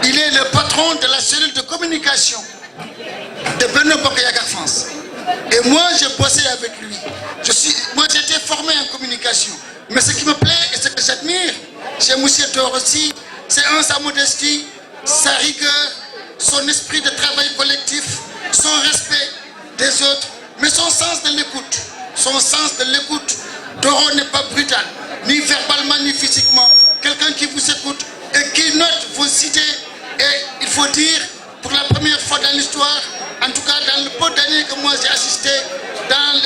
Il est le patron de la cellule de communication de Benno Bokk Yakaar France. Et moi, j'ai bossé avec lui. Moi, j'ai été formé en communication. Mais ce qui me plaît et ce que j'admire chez M. Dorossi, c'est sa modestie, sa rigueur, son esprit de travail collectif, son respect des autres, mais son sens de l'écoute. Son sens de l'écoute. Doro n'est pas brutal, ni verbalement, ni physiquement. Quelqu'un qui vous écoute et qui note vos idées. Et il faut dire, pour la première fois dans l'histoire, en tout cas dans le peu d'années que moi j'ai assisté dans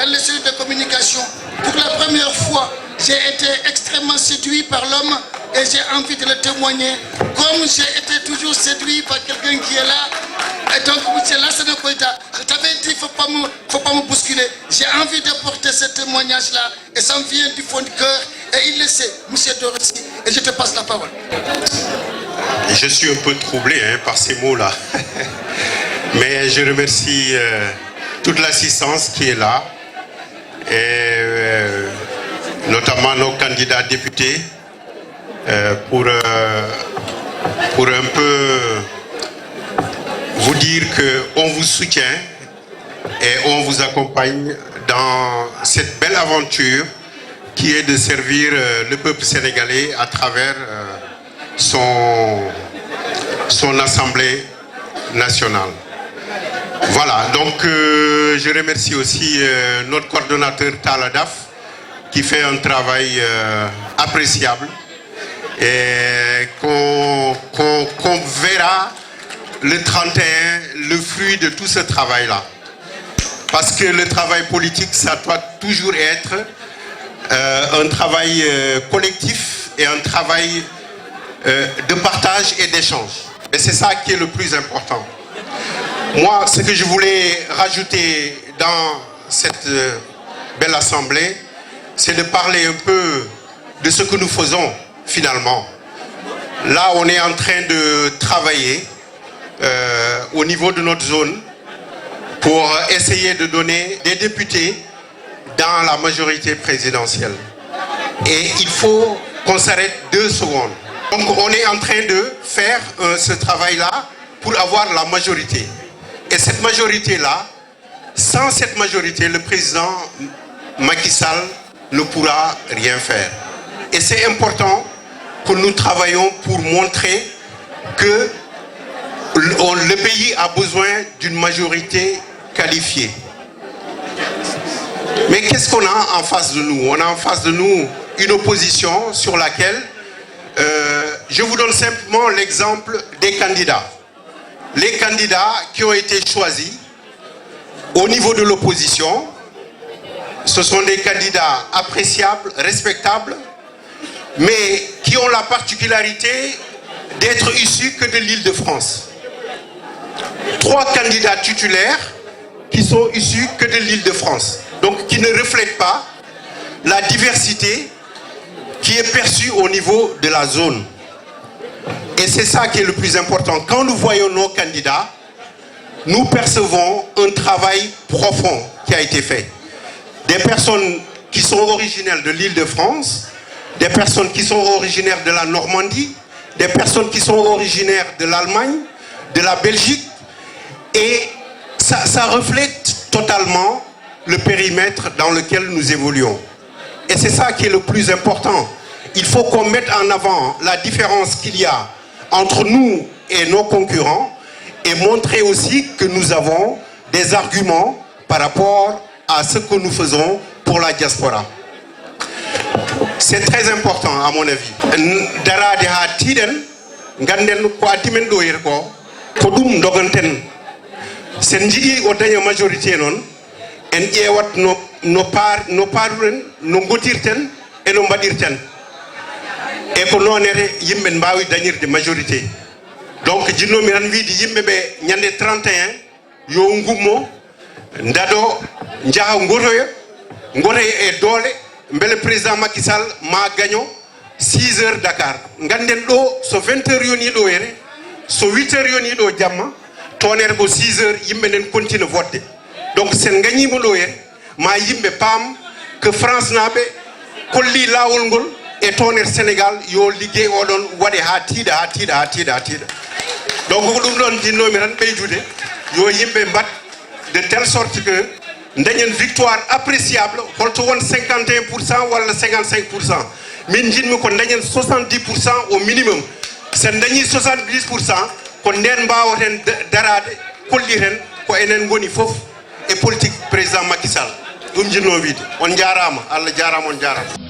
les cellules de communication, pour la première fois, j'ai été extrêmement séduit par l'homme et j'ai envie de le témoigner, comme j'ai été toujours séduit par quelqu'un qui est là. Et donc, M. Lassana Koïta, je t'avais dit, il ne faut pas me bousculer. J'ai envie de porter ce témoignage-là et ça me vient du fond du cœur. Et il le sait, M. Dorossi, et je te passe la parole. Je suis un peu troublé par ces mots-là. Mais je remercie toute l'assistance qui est là, et notamment nos candidats députés, pour un peu vous dire qu'on vous soutient et on vous accompagne dans cette belle aventure qui est de servir le peuple sénégalais à travers son assemblée nationale. Voilà, donc je remercie aussi notre coordonnateur Taladaf qui fait un travail appréciable et qu'on verra le 31 le fruit de tout ce travail-là. Parce que le travail politique, ça doit toujours être un travail collectif et un travail de partage et d'échange. Et c'est ça qui est le plus important. Moi, ce que je voulais rajouter dans cette belle assemblée, c'est de parler un peu de ce que nous faisons finalement. Là, on est en train de travailler au niveau de notre zone pour essayer de donner des députés dans la majorité présidentielle. Et il faut qu'on s'arrête 2 secondes. Donc on est en train de faire ce travail-là pour avoir la majorité. Et cette majorité-là, sans cette majorité, le président Macky Sall ne pourra rien faire. Et c'est important que nous travaillons pour montrer que le pays a besoin d'une majorité qualifiée. Mais qu'est-ce qu'on a en face de nous? On a en face de nous une opposition sur laquelle je vous donne simplement l'exemple des candidats. Les candidats qui ont été choisis au niveau de l'opposition, ce sont des candidats appréciables, respectables, mais qui ont la particularité d'être issus que de l'Île-de-France. 3 candidats titulaires qui sont issus que de l'Île-de-France, donc qui ne reflètent pas la diversité qui est perçue au niveau de la zone. Et c'est ça qui est le plus important. Quand nous voyons nos candidats, nous percevons un travail profond qui a été fait. Des personnes qui sont originaires de l'Île-de-France, des personnes qui sont originaires de la Normandie, des personnes qui sont originaires de l'Allemagne, de la Belgique, et ça reflète totalement le périmètre dans lequel nous évoluons. Et c'est ça qui est le plus important. Il faut qu'on mette en avant la différence qu'il y a entre nous et nos concurrents et montrer aussi que nous avons des arguments par rapport à ce que nous faisons pour la diaspora. C'est très important à mon avis. Darade ha tiden ganden ko atimen do yer ko dum doganten sen jigi o daña majorité non en ƴewat no paruren no gotirten e no mbaɗirten e ko noonere yimɓe mbawi dañirde majorité. Donc jinnomi tan wiide yimɓe ɓe ñande 31 yo gummo dado jaaha gotoya e doole beele président Macky Sall ma gagno 6 heures Dakar. Ganden ɗo so 20 heures yoni ɗo here, so 8 heures yoni ɗo jamma, tonere ko 6 heures yimɓe nden continue vodde. Donc sen gagnimo ɗo here ma yimɓe paam que France naɓe kolli lawol ngol e toner Sénégal yo liggéey oɗon waɗe ha tiiɗa donc ko ɗum ɗon jinnomi tan ɓeydude yo yimɓe mbat de telle sorte que dañen victoire appréciable holto won 51% walla 55%. min jinmi ko dañen 70% au minimum sen dañi 70% ko nden mbawaten darade kolliten ko enen goni fof e politique président Macky Sall ɗum jinno wiide on jarama Allah jarama on jarama